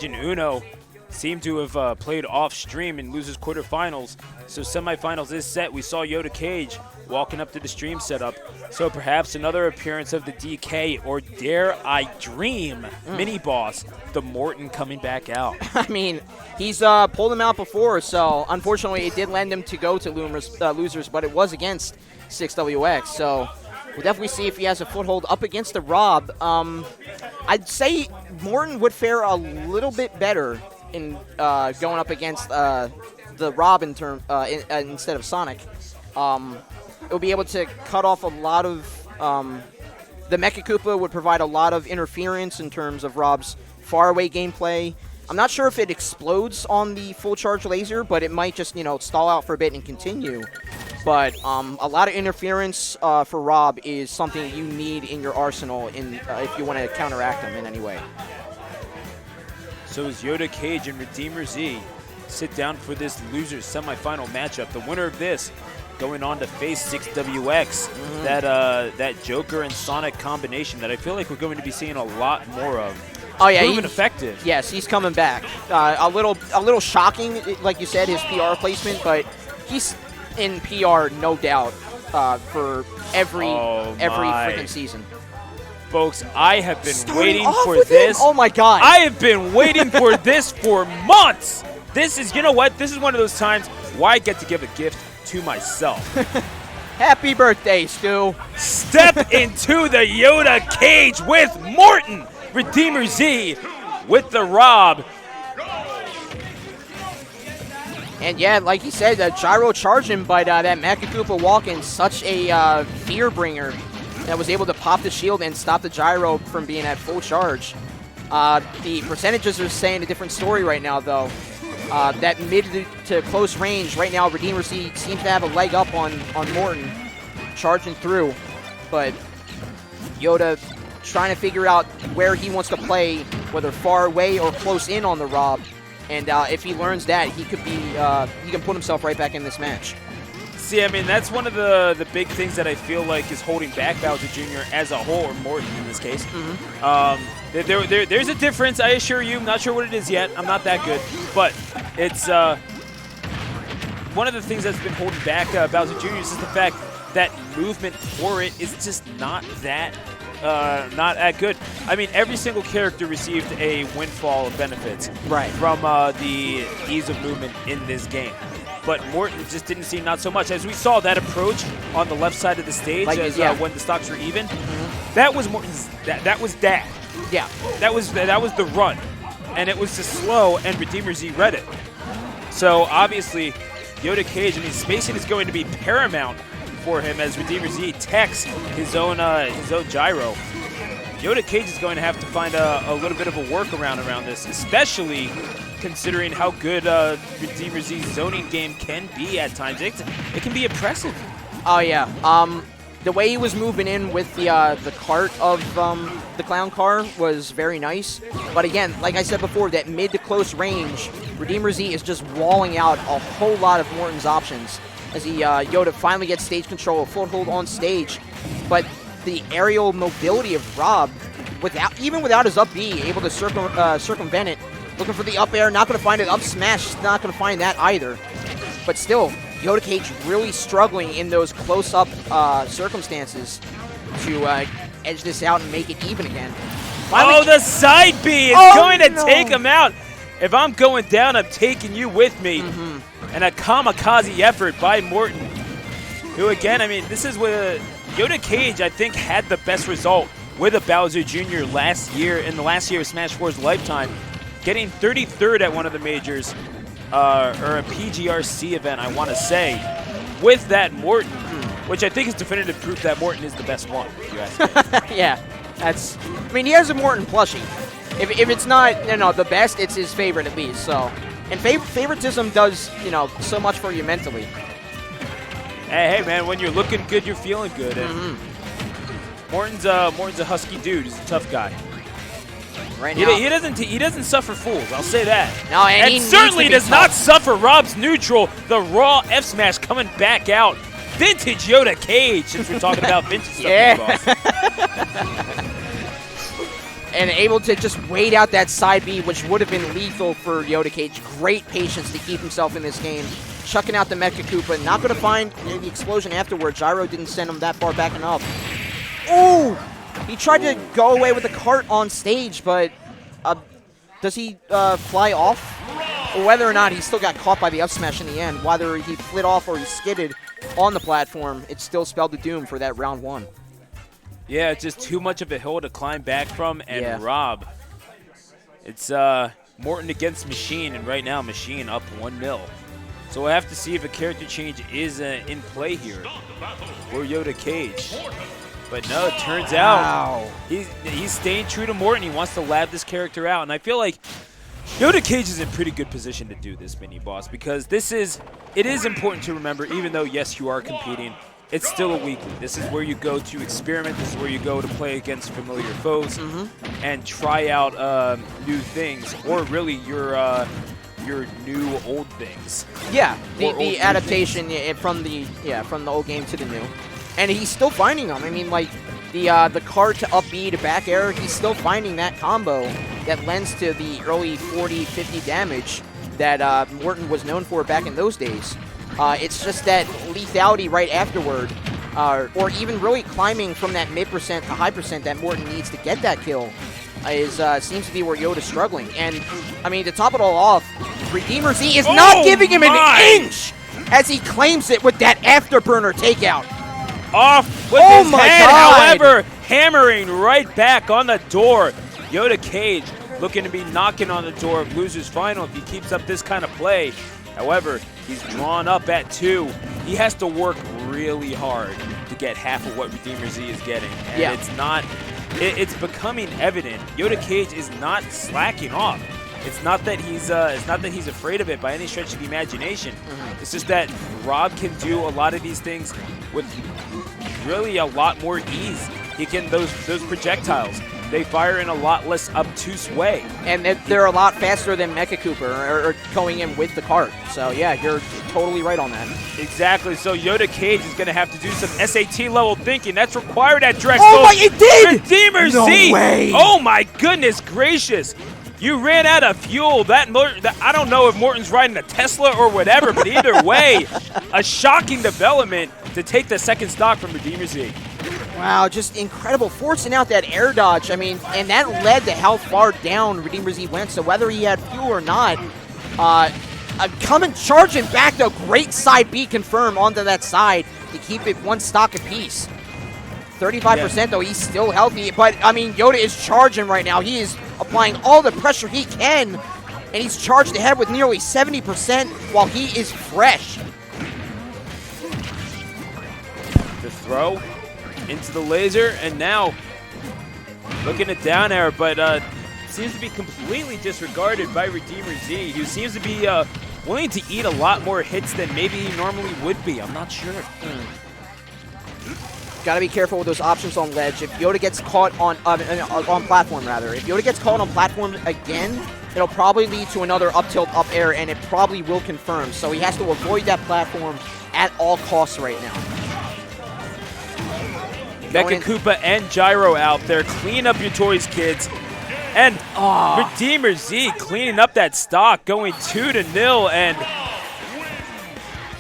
and Uno seem to have played off stream in losers quarterfinals. So semifinals is set. We saw Yoda Cage walking up to the stream setup. So perhaps another appearance of the DK, or dare I dream, mini boss, the Morton coming back out. I mean, he's pulled him out before, so unfortunately it did lend him to go to losers, but it was against 6WX. So we'll definitely see if he has a foothold up against the Rob. I'd say Morton would fare a little bit better in going up against the Rob instead of Sonic. It'll be able to cut off a lot of the Mecha Koopa would provide a lot of interference in terms of Rob's faraway gameplay. I'm not sure if it explodes on the full charge laser, but it might just stall out for a bit and continue. But a lot of interference for Rob is something you need in your arsenal if you want to counteract him in any way. So as Yoda Cage and Redeemer Z sit down for this losers semifinal matchup, the winner of this going on to face 6WX, that Joker and Sonic combination that I feel like we're going to be seeing a lot more of. Oh yeah, proven effective. Yes, he's coming back. A little shocking, like you said, his PR placement, but he's in PR, no doubt, for every freaking season. Folks, I have been waiting for this. Oh my God! I have been waiting for this for months. This is, you know what? This is one of those times why I get to give a gift to myself. Happy birthday, Stu. Step into the Yoda Cage with Morton. Redeemer Z with the Rob. And yeah, like he said, gyro charging, but that Mecha Koopa walk-in, such a fear bringer that was able to pop the shield and stop the gyro from being at full charge. The percentages are saying a different story right now, though. That mid to close range, right now, Redeemer Z seems to have a leg up on Morton, charging through. But Yoda trying to figure out where he wants to play, whether far away or close in on the Rob. And if he learns that, he can put himself right back in this match. See, I mean, that's one of the big things that I feel like is holding back Bowser Jr. as a whole, or Morton in this case. There's a difference, I assure you. I'm not sure what it is yet. I'm not that good. But it's one of the things that's been holding back Bowser Jr. is the fact that movement for it is just not that good. I mean, every single character received a windfall of benefits from the ease of movement in this game. But Morton just didn't seem not so much. As we saw that approach on the left side of the stage when the stocks were even, that was Morton's. That was that. Yeah. That was the run, and it was just slow. And Redeemer Z read it. So obviously, Yoda Cage. I mean, spacing is going to be paramount for him as Redeemer Z techs his own gyro. Yoda Cage is going to have to find a little bit of a workaround around this, especially considering how good Redeemer Z's zoning game can be at times. It can be impressive. Oh yeah. The way he was moving in with the cart of the clown car was very nice. But again, like I said before, that mid to close range, Redeemer Z is just walling out a whole lot of Morton's options as Yoda finally gets stage control, a foothold on stage. But the aerial mobility of Rob, even without his up B, able to circumvent it. Looking for the up air, not going to find it. Up smash, not going to find that either. But still, Yoda Cage really struggling in those close-up circumstances to edge this out and make it even again. Finally, the side B is going to take him out. If I'm going down, I'm taking you with me. And a kamikaze effort by Morton, who again, I mean, this is where Yoda Cage, I think, had the best result with a Bowser Jr. last year, in the last year of Smash 4's lifetime. Getting 33rd at one of the majors, or a PGRC event, I want to say, with that Morton, which I think is definitive proof that Morton is the best one, if you ask me. Yeah, I mean, he has a Morton plushie. If it's not, the best, it's his favorite at least, so. And favoritism does, so much for you mentally. Hey, man, when you're looking good, you're feeling good. And Morton's a husky dude. He's a tough guy. Right now. He doesn't suffer fools, I'll say that. No, and he certainly does not suffer Rob's neutral. The raw F smash coming back out. Vintage Yoda Cage, since we're talking about vintage stuff. Yeah. and able to just wait out that side B, which would have been lethal for Yoda Cage. Great patience to keep himself in this game. Chucking out the Mecha Koopa. Not going to find the explosion afterward. Gyro didn't send him that far back enough. Ooh! He tried to go away with the cart on stage, but does he fly off? Or whether or not he still got caught by the up smash in the end, whether he flit off or he skidded on the platform, it still spelled the doom for that round 1. Yeah, it's just too much of a hill to climb back from, and Rob. It's Morton against Machine, and right now Machine up 1-0. So we'll have to see if a character change is in play here for Yoda Cage. But no, it turns out he's staying true to Morton. He wants to lab this character out, and I feel like Yoda Cage is in pretty good position to do this mini boss, because it is important to remember, even though yes you are competing, it's still a weekly. This is where you go to experiment. This is where you go to play against familiar foes and try out new things, or really your new old things. Yeah, the adaptation from the old game to the new, and he's still finding them. I mean, like the card to up B to back air, he's still finding that combo that lends to the early 40, 50 damage that Morton was known for back in those days. It's just that lethality right afterward, or even really climbing from that mid% to high % that Morton needs to get that kill, seems to be where Yoda's struggling. And, I mean, to top it all off, Redeemer Z is not giving him an inch as he claims it with that afterburner takeout. Off with his head, however, hammering right back on the door. Yoda Cage looking to be knocking on the door of Losers Final if he keeps up this kind of play. However, he's drawn up at 2. He has to work really hard to get half of what Redeemer Z is getting. And it's becoming evident. Yoda Cage is not slacking off. It's not that he's afraid of it by any stretch of the imagination. It's just that Rob can do a lot of these things with really a lot more ease. He can those projectiles. They fire in a lot less obtuse way. And they're a lot faster than Mecha Koopa or going in with the cart. So, yeah, you're totally right on that. Exactly. So, Yoda Cage is going to have to do some SAT-level thinking. That's required at Drexel. Oh, my, it did! Redeemer Z! No way! Oh, my goodness gracious. You ran out of fuel. I don't know if Morton's riding a Tesla or whatever, but either way, a shocking development to take the second stock from Redeemer Z. Wow, just incredible. Forcing out that air dodge. I mean, and that led to how far down Redeemer Z went. So whether he had fuel or not, coming charging back, though. Great side B confirm onto that side to keep it 1 stock apiece. 35% though, he's still healthy. But, I mean, Yoda is charging right now. He is applying all the pressure he can. And he's charged ahead with nearly 70% while he is fresh. The throw into the laser, and now looking at down air, but seems to be completely disregarded by Redeemer Z, who seems to be willing to eat a lot more hits than maybe he normally would be. I'm not sure. Got to be careful with those options on ledge. If Yoda gets caught on platform, rather. If Yoda gets caught on platform again, it'll probably lead to another up tilt, up air, and it probably will confirm. So he has to avoid that platform at all costs right now. Mecha Koopa and Gyro out there. Clean up your toys, kids. And Redeemer Z cleaning up that stock, going 2-0, and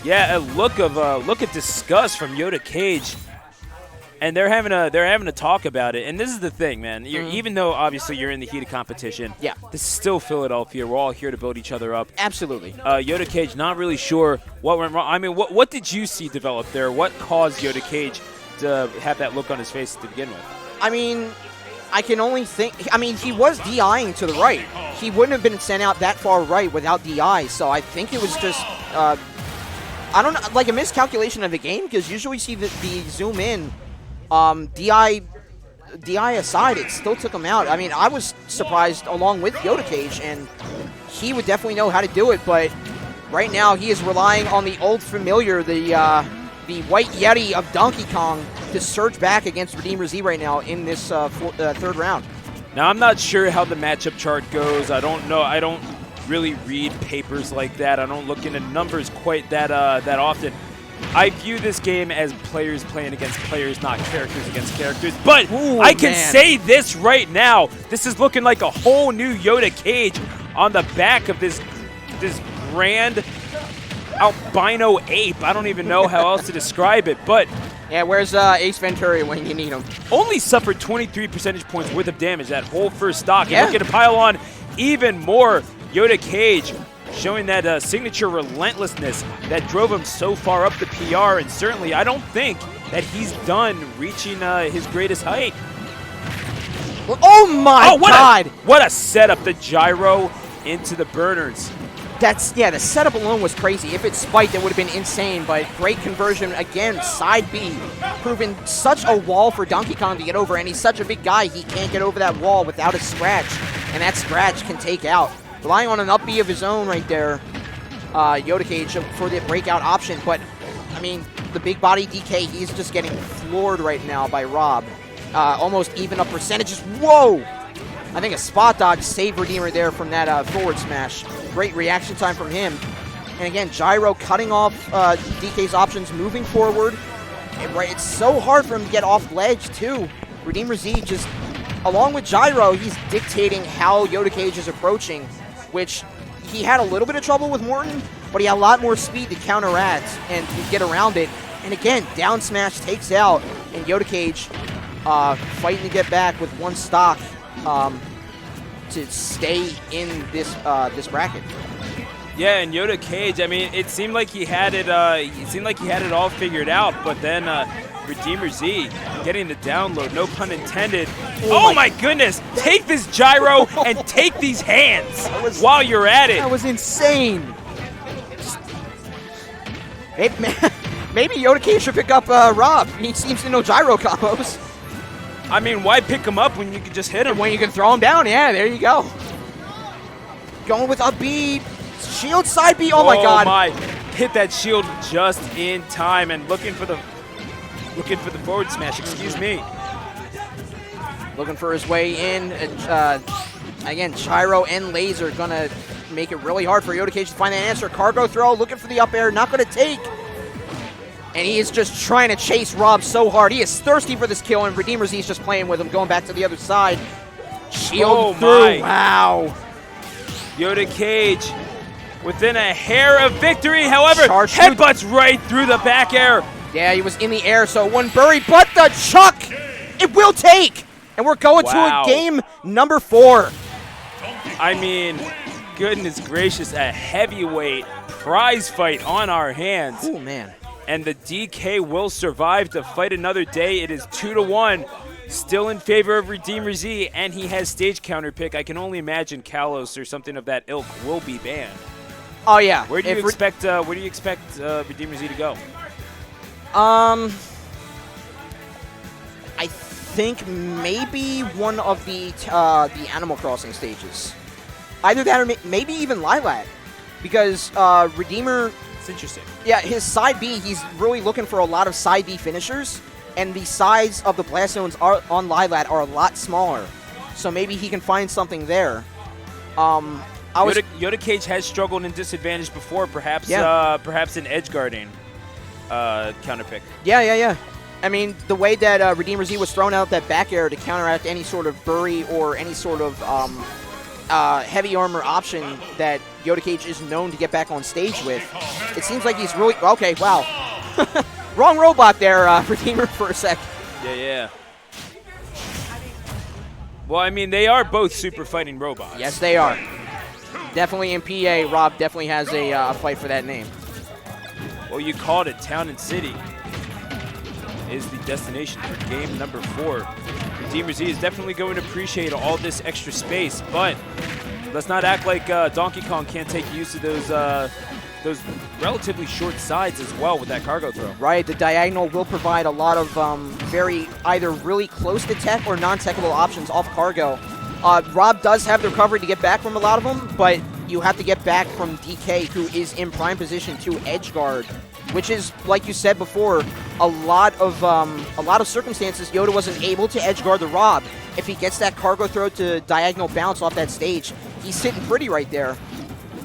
yeah, a look of disgust from Yoda Cage. And they're having a talk about it. And this is the thing, man. Even though obviously you're in the heat of competition, this is still Philadelphia. We're all here to build each other up. Absolutely. Yoda Cage not really sure what went wrong. I mean, what did you see develop there? What caused Yoda Cage to have that look on his face to begin with? I mean, I can only think. I mean, he was DIing to the right. He wouldn't have been sent out that far right without DI. So I think it was just, I don't know, like a miscalculation of the game, because usually you see the zoom in. DI aside, it still took him out. I mean, I was surprised along with Yoda Cage, and he would definitely know how to do it, but right now he is relying on the old familiar, the White Yeti of Donkey Kong, to surge back against Redeemer Z right now in this third round. Now, I'm not sure how the matchup chart goes. I don't know. I don't really read papers like that. I don't look into numbers quite that often. I view this game as players playing against players, not characters against characters. But Ooh, I can man. say this right now. This is looking like a whole new Yoda Cage on the back of this grand albino ape. I don't even know how else to describe it, but Yeah, where's Ace Ventura when you need him? only suffered 23 percentage points worth of damage that whole first stock. Yeah. And looking to pile on even more. Yoda Cage showing that signature relentlessness that drove him so far up the PR, and certainly I don't think that he's done reaching his greatest height. Oh my God! What a setup, the gyro into the burners. The setup alone was crazy. If it spiked, it would have been insane, but great conversion. Again, side B, proving such a wall for Donkey Kong to get over, and he's such a big guy, he can't get over that wall without a scratch, and that scratch can take out. Relying on an up B of his own right there, Yoda Cage for the breakout option, but, I mean, the big body DK, he's just getting floored right now by Rob. Almost even up percentages. Whoa! I think a spot dodge saved Redeemer there from that forward smash. Great reaction time from him. And again, Gyro cutting off DK's options, moving forward. And it's so hard for him to get off ledge, too. Redeemer Z just, along with Gyro, he's dictating how Yoda Cage is approaching, which he had a little bit of trouble with Morton, but he had a lot more speed to counteract and to get around it. And again, down smash takes out, and Yoda Cage fighting to get back with one stock to stay in this this bracket. Yeah, and Yoda Cage, I mean, it seemed like he had it. It seemed like he had it all figured out, but then Redeemer Z getting the download, no pun intended. Oh my goodness! Take this gyro and take these hands while you're at it. That was insane. Maybe Yoda Cage should pick up Rob. He seems to know gyro combos. I mean, why pick him up when you can just hit him? And when you can throw him down, yeah, there you go. Going with a B. Shield side B. Oh my God. My. Hit that shield just in time and looking for the forward smash. Excuse me. Looking for his way in. Again, gyro and laser gonna make it really hard for Yoda Cage to find that answer. Cargo throw, looking for the up air, not gonna take. And he is just trying to chase Rob so hard. He is thirsty for this kill, and Redeemer Z is just playing with him, going back to the other side. Shield through. Wow. Yoda Cage within a hair of victory. However, Charge headbutts right through the back air. Yeah, he was in the air, so one bury, but the chuck, it will take. And we're going to a game number 4. I mean, goodness gracious, a heavyweight prize fight on our hands. Oh, man. And the DK will survive to fight another day. It is 2-1, still in favor of Redeemer Z, and he has stage counter pick. I can only imagine Kalos or something of that ilk will be banned. Oh yeah. Where do you expect Redeemer Z to go? I think maybe one of the Animal Crossing stages. Either that or maybe even Lilac, because Redeemer. It's interesting. Yeah, his side B, he's really looking for a lot of side B finishers, and the size of the blast zones on Lilac are a lot smaller, so maybe he can find something there. Yoda Cage has struggled in disadvantage before, perhaps perhaps in edge guarding counter pick. Yeah. I mean, the way that Redeemer Z was throwing out that back air to counteract any sort of bury or any sort of heavy armor option that Yoda Cage is known to get back on stage with. It seems like he's really... Okay, wow. Wrong robot there, Redeemer, for a sec. Yeah. Well, I mean, they are both super fighting robots. Yes, they are. Definitely in PA, Rob definitely has a fight for that name. Well, you called it. Town and City is the destination for game number 4. Redeemer Z is definitely going to appreciate all this extra space, but let's not act like Donkey Kong can't take use of those relatively short sides as well with that cargo throw. Right, the diagonal will provide a lot of very either really close to tech or non-techable options off cargo. Rob does have the recovery to get back from a lot of them, but you have to get back from DK, who is in prime position to edge guard, which is, like you said before, a lot of circumstances Yoda wasn't able to edge guard the Rob. If he gets that cargo throw to diagonal bounce off that stage, he's sitting pretty right there.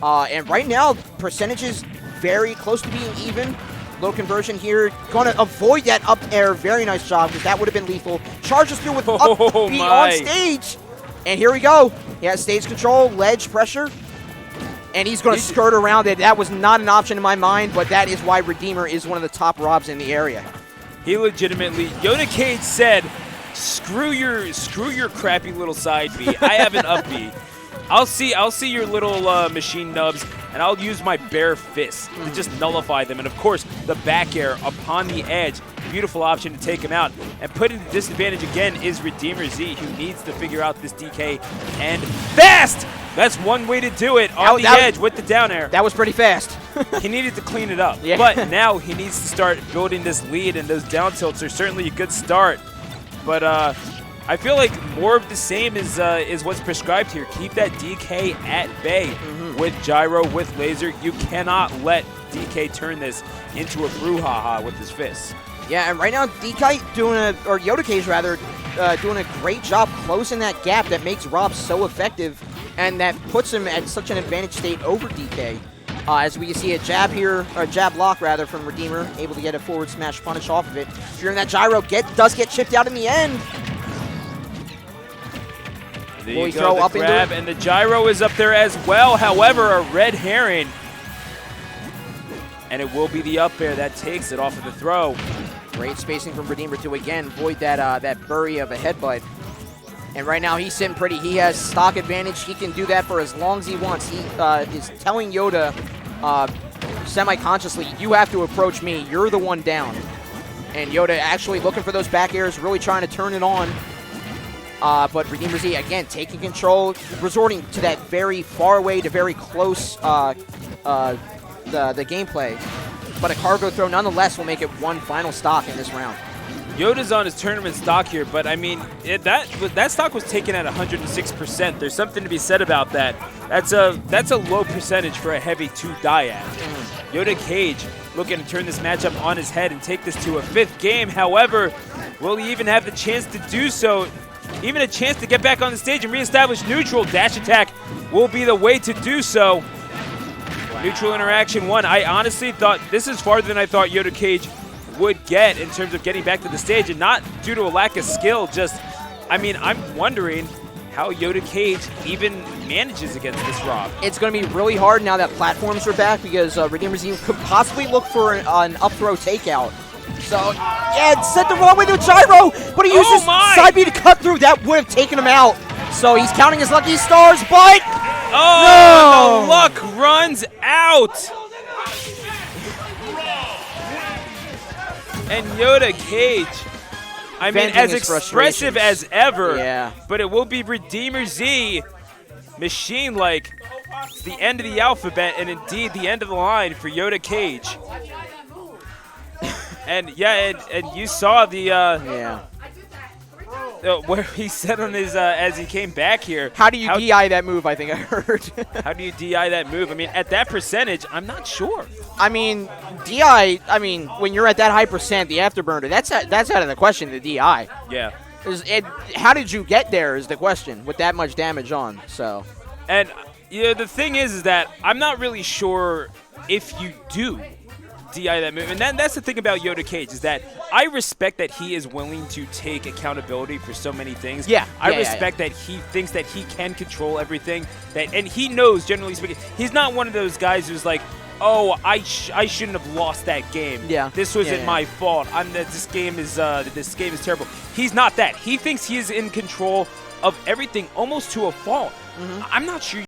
And right now, percentages very close to being even. Low conversion here. Going to avoid that up air. Very nice job, because that would have been lethal. Charges through with up B on stage. And here we go. He has stage control, ledge pressure. And he's going to skirt around it. That was not an option in my mind, but that is why Redeemer is one of the top Robs in the area. He legitimately, Yoda Cage said, screw your crappy little side B. I have an up B. I'll see your little machine nubs, and I'll use my bare fists to just nullify them. And of course, the back air upon the edge, beautiful option to take him out. And put into disadvantage again is Redeemer Z, who needs to figure out this DK and fast. That's one way to do it on the edge with the down air. That was pretty fast. He needed to clean it up, yeah. But now he needs to start building this lead, and those down tilts are certainly a good start. But I feel like more of the same is what's prescribed here. Keep that DK at bay with gyro, with laser. You cannot let DK turn this into a brouhaha with his fists. Yeah, and right now DK or Yoda Cage rather, doing a great job closing that gap that makes Rob so effective, and that puts him at such an advantage state over DK. As we see a jab here, or a jab block rather, from Redeemer, able to get a forward smash punish off of it. Fearing that gyro does get chipped out in the end. There you go, the grab, and the gyro is up there as well. However, a red herring. And it will be the up air that takes it off of the throw. Great spacing from Redeemer to again avoid that bury of a headbutt. And right now he's sitting pretty. He has stock advantage. He can do that for as long as he wants. He is telling Yoda semi-consciously, you have to approach me. You're the one down. And Yoda actually looking for those back airs, really trying to turn it on. But Redeemer Z, again, taking control, resorting to that very far away to very close the gameplay. But a cargo throw nonetheless will make it one final stock in this round. Yoda's on his tournament stock here, but I mean, that stock was taken at 106%. There's something to be said about that. That's a low percentage for a heavy 2 Diad. Yoda Cage looking to turn this matchup on his head and take this to a 5th game. However, will he even have the chance to do so? Even a chance to get back on the stage and reestablish neutral. Dash attack will be the way to do so. Wow. Neutral interaction 1. I honestly thought this is farther than I thought Yoda Cage would get in terms of getting back to the stage, and not due to a lack of skill. Just, I mean, I'm wondering how Yoda Cage even manages against this Rob. It's going to be really hard now that platforms are back, because Redeemer Z could possibly look for an up throw takeout. So, yeah, set the wrong way to gyro, but he uses side B to cut through. That would have taken him out. So he's counting his lucky stars, but no! The luck runs out. And Yoda Cage, I mean, as expressive as ever, yeah. But it will be Redeemer Z, machine-like. It's the end of the alphabet, and indeed the end of the line for Yoda Cage. And yeah, and you saw the where he said on his as he came back here. How do you DI that move? I think I heard. How do you DI that move? I mean, at that percentage, I'm not sure. I mean, DI. I mean, when you're at that high percent, the afterburner, that's out of the question. The DI. Yeah. How did you get there? Is the question with that much damage on. So. And the thing is that I'm not really sure if you do DI that move. And that's the thing about Yoda Cage, is that I respect that he is willing to take accountability for so many things. Yeah. I respect that he thinks that he can control everything. And he knows, generally speaking, he's not one of those guys who's like, oh, I shouldn't have lost that game. Yeah. This wasn't my fault. This game is terrible. He's not that. He thinks he is in control of everything almost to a fault. I'm not sure